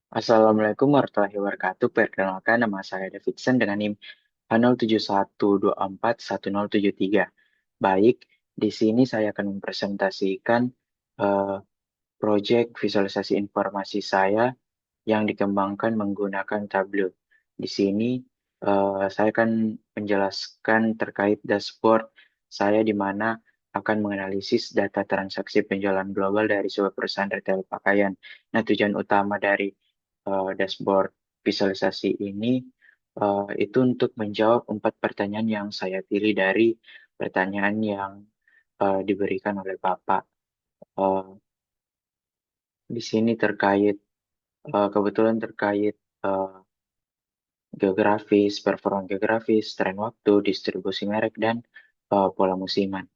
Assalamualaikum warahmatullahi wabarakatuh. Perkenalkan nama saya Davidson dengan NIM H071241073. Baik, di sini saya akan mempresentasikan eh, proyek visualisasi informasi saya yang dikembangkan menggunakan Tableau. Di sini saya akan menjelaskan terkait dashboard saya di mana akan menganalisis data transaksi penjualan global dari sebuah perusahaan retail pakaian. Nah, tujuan utama dari dashboard visualisasi ini itu untuk menjawab 4 pertanyaan yang saya pilih dari pertanyaan yang diberikan oleh Bapak. Eh, di sini terkait kebetulan terkait eh, geografis, performa geografis, tren waktu, distribusi merek, dan pola musiman.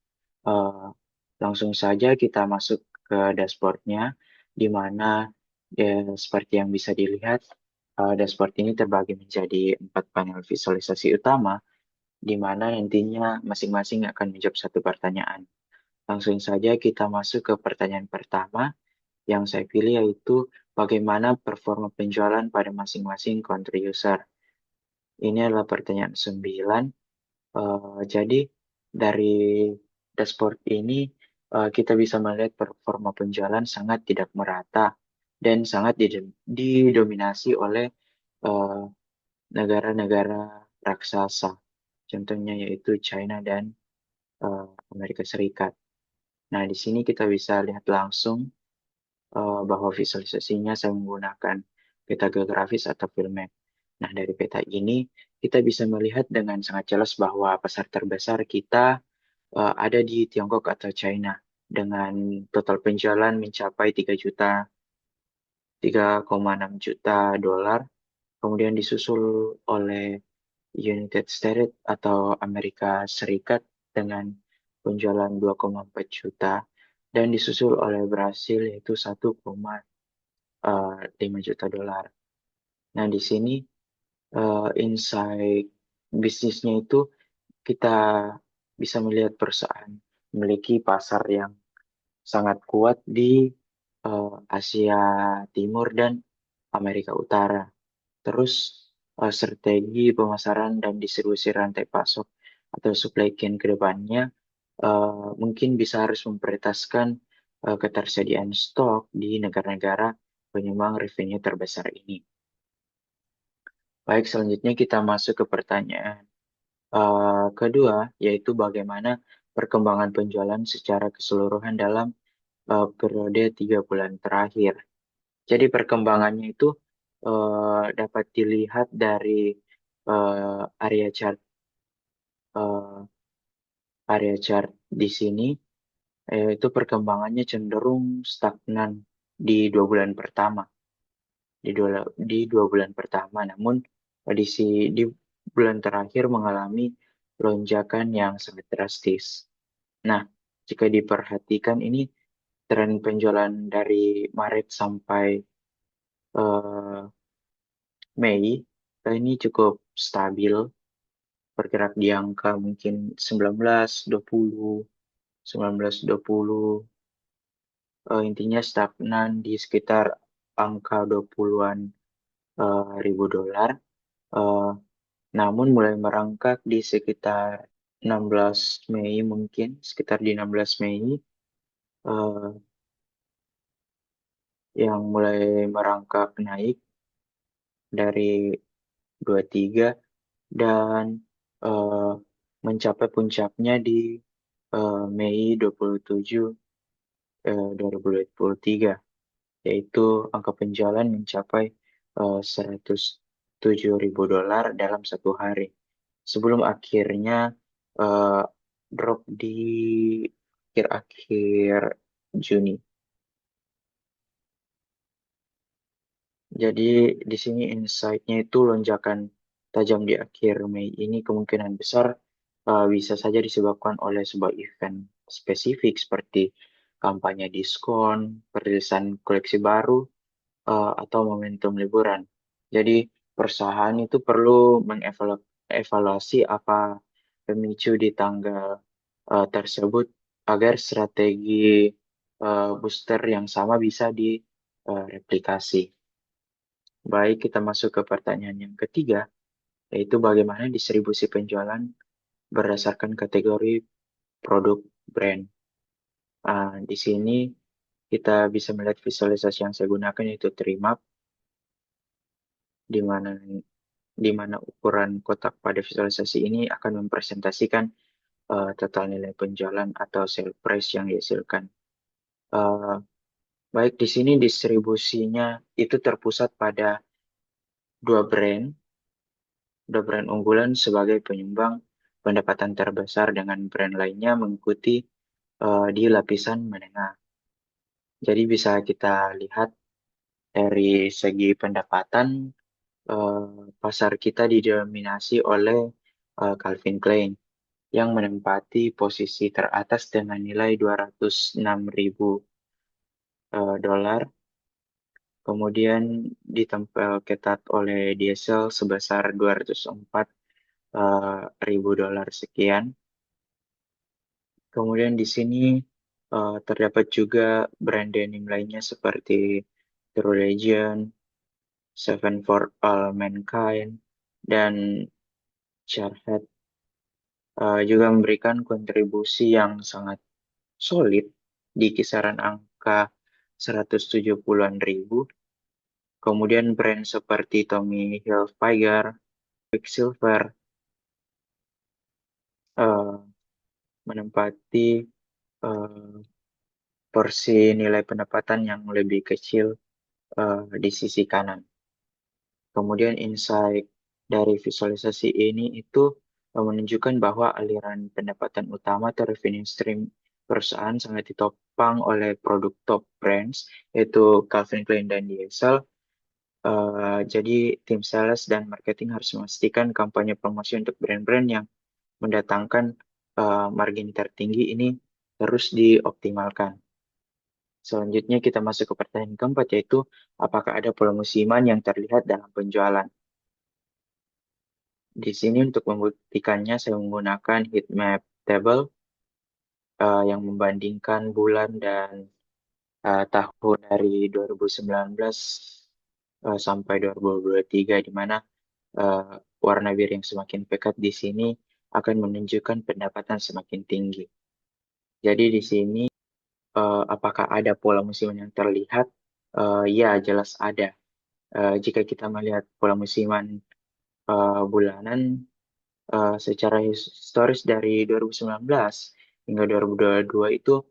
Eh, Langsung saja kita masuk ke dashboardnya, di mana seperti yang bisa dilihat, dashboard ini terbagi menjadi 4 panel visualisasi utama, di mana nantinya masing-masing akan menjawab satu pertanyaan. Langsung saja kita masuk ke pertanyaan pertama yang saya pilih, yaitu bagaimana performa penjualan pada masing-masing country user. Ini adalah pertanyaan 9. Jadi dari dashboard ini kita bisa melihat performa penjualan sangat tidak merata dan sangat didominasi oleh eh, negara-negara raksasa. Contohnya yaitu China dan eh, Amerika Serikat. Nah, di sini kita bisa lihat langsung bahwa visualisasinya saya menggunakan peta geografis atau field map. Nah, dari peta ini kita bisa melihat dengan sangat jelas bahwa pasar terbesar kita ada di Tiongkok atau China dengan total penjualan mencapai 3,6 juta dolar, kemudian disusul oleh United States atau Amerika Serikat dengan penjualan 2,4 juta dan disusul oleh Brasil yaitu 1,5 juta dolar. Nah, di sini insight bisnisnya itu kita bisa melihat perusahaan memiliki pasar yang sangat kuat di Asia Timur dan Amerika Utara. Terus strategi pemasaran dan distribusi rantai pasok atau supply chain ke depannya mungkin bisa harus memprioritaskan ketersediaan stok di negara-negara penyumbang revenue terbesar ini. Baik, selanjutnya kita masuk ke pertanyaan kedua, yaitu bagaimana perkembangan penjualan secara keseluruhan dalam periode 3 bulan terakhir. Jadi perkembangannya itu dapat dilihat dari area chart eh, area chart di sini, itu perkembangannya cenderung stagnan di 2 bulan pertama. Di dua bulan pertama, namun di bulan terakhir mengalami lonjakan yang sangat drastis. Nah, jika diperhatikan ini tren penjualan dari Maret sampai eh, Mei ini cukup stabil, bergerak di angka mungkin 19-20, 19-20, intinya stagnan di sekitar angka 20-an ribu dolar. Eh, Namun mulai merangkak di sekitar 16 Mei, mungkin sekitar di 16 Mei eh, yang mulai merangkak naik dari 23 dan eh, mencapai puncaknya di Mei 27 2023, yaitu angka penjualan mencapai 107 ribu dolar dalam 1 hari sebelum akhirnya eh, drop di akhir-akhir Juni. Jadi di sini insight-nya itu lonjakan tajam di akhir Mei ini kemungkinan besar bisa saja disebabkan oleh sebuah event spesifik seperti kampanye diskon, perilisan koleksi baru, atau momentum liburan. Jadi perusahaan itu perlu mengevaluasi apa pemicu di tanggal tersebut agar strategi booster yang sama bisa direplikasi. Baik, kita masuk ke pertanyaan yang ketiga, yaitu bagaimana distribusi penjualan berdasarkan kategori produk brand. Di sini kita bisa melihat visualisasi yang saya gunakan yaitu Trimap, di mana ukuran kotak pada visualisasi ini akan mempresentasikan total nilai penjualan atau sale price yang dihasilkan. Eh, Baik, di sini distribusinya itu terpusat pada dua brand, unggulan sebagai penyumbang pendapatan terbesar dengan brand lainnya mengikuti di lapisan menengah. Jadi bisa kita lihat dari segi pendapatan, pasar kita didominasi oleh Calvin Klein yang menempati posisi teratas dengan nilai 206.000 dolar, kemudian ditempel ketat oleh Diesel sebesar 204 ribu dolar sekian. Kemudian di sini terdapat juga brand denim lainnya seperti True Legend, Seven for All Mankind, dan Charhead juga memberikan kontribusi yang sangat solid di kisaran angka 170-an ribu. Kemudian brand seperti Tommy Hilfiger, Quicksilver eh, menempati eh, porsi nilai pendapatan yang lebih kecil di sisi kanan. Kemudian insight dari visualisasi ini itu menunjukkan bahwa aliran pendapatan utama atau revenue stream perusahaan sangat ditopang oleh produk top brands, yaitu Calvin Klein dan Diesel. Jadi tim sales dan marketing harus memastikan kampanye promosi untuk brand-brand yang mendatangkan margin tertinggi ini terus dioptimalkan. Selanjutnya kita masuk ke pertanyaan keempat, yaitu apakah ada pola musiman yang terlihat dalam penjualan. Di sini untuk membuktikannya saya menggunakan heat map table yang membandingkan bulan dan tahun dari 2019 sampai 2023, di mana eh, warna biru yang semakin pekat di sini akan menunjukkan pendapatan semakin tinggi. Jadi di sini apakah ada pola musiman yang terlihat? Ya, jelas ada. Jika kita melihat pola musiman bulanan, secara historis dari 2019 hingga 2022 itu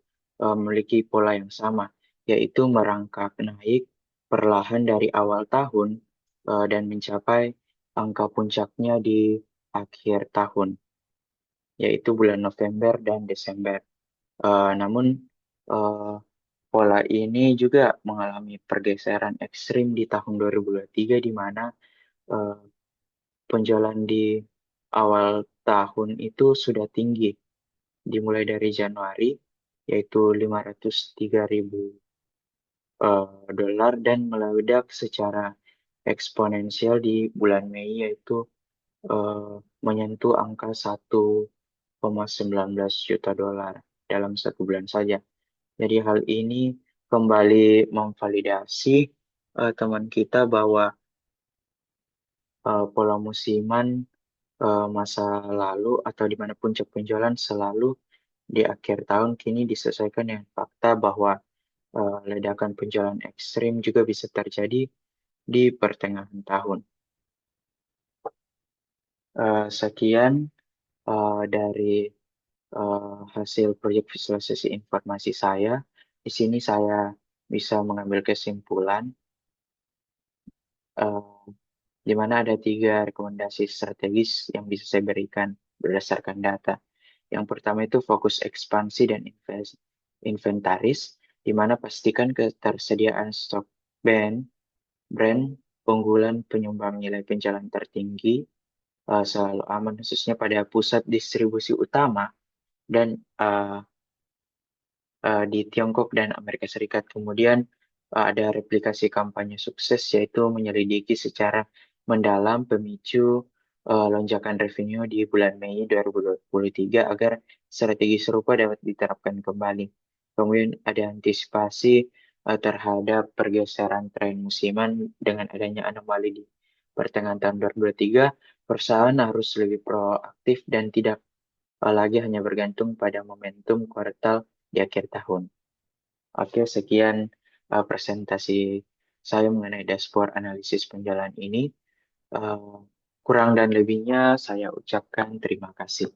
memiliki pola yang sama, yaitu merangkak naik perlahan dari awal tahun dan mencapai angka puncaknya di akhir tahun, yaitu bulan November dan Desember. Namun eh, pola ini juga mengalami pergeseran ekstrim di tahun 2023, di mana eh, penjualan di awal tahun itu sudah tinggi, dimulai dari Januari, yaitu 503.000 dolar dan meledak secara eksponensial di bulan Mei, yaitu eh, menyentuh angka 1,19 juta dolar dalam satu bulan saja. Jadi hal ini kembali memvalidasi teman kita bahwa pola musiman masa lalu atau di mana puncak penjualan selalu di akhir tahun kini disesuaikan dengan fakta bahwa ledakan penjualan ekstrim juga bisa terjadi di pertengahan tahun. Sekian dari hasil proyek visualisasi informasi saya. Di sini saya bisa mengambil kesimpulan eh, di mana ada tiga rekomendasi strategis yang bisa saya berikan berdasarkan data. Yang pertama itu fokus ekspansi dan inventaris, di mana pastikan ketersediaan stok brand unggulan penyumbang nilai penjualan tertinggi selalu aman, khususnya pada pusat distribusi utama dan di Tiongkok dan Amerika Serikat. Kemudian ada replikasi kampanye sukses, yaitu menyelidiki secara mendalam pemicu lonjakan revenue di bulan Mei 2023 agar strategi serupa dapat diterapkan kembali. Kemudian ada antisipasi terhadap pergeseran tren musiman dengan adanya anomali di pertengahan tahun 2023, perusahaan harus lebih proaktif dan tidak lagi hanya bergantung pada momentum kuartal di akhir tahun. Oke, sekian presentasi saya mengenai dashboard analisis penjualan ini. Eh, Kurang dan lebihnya saya ucapkan terima kasih.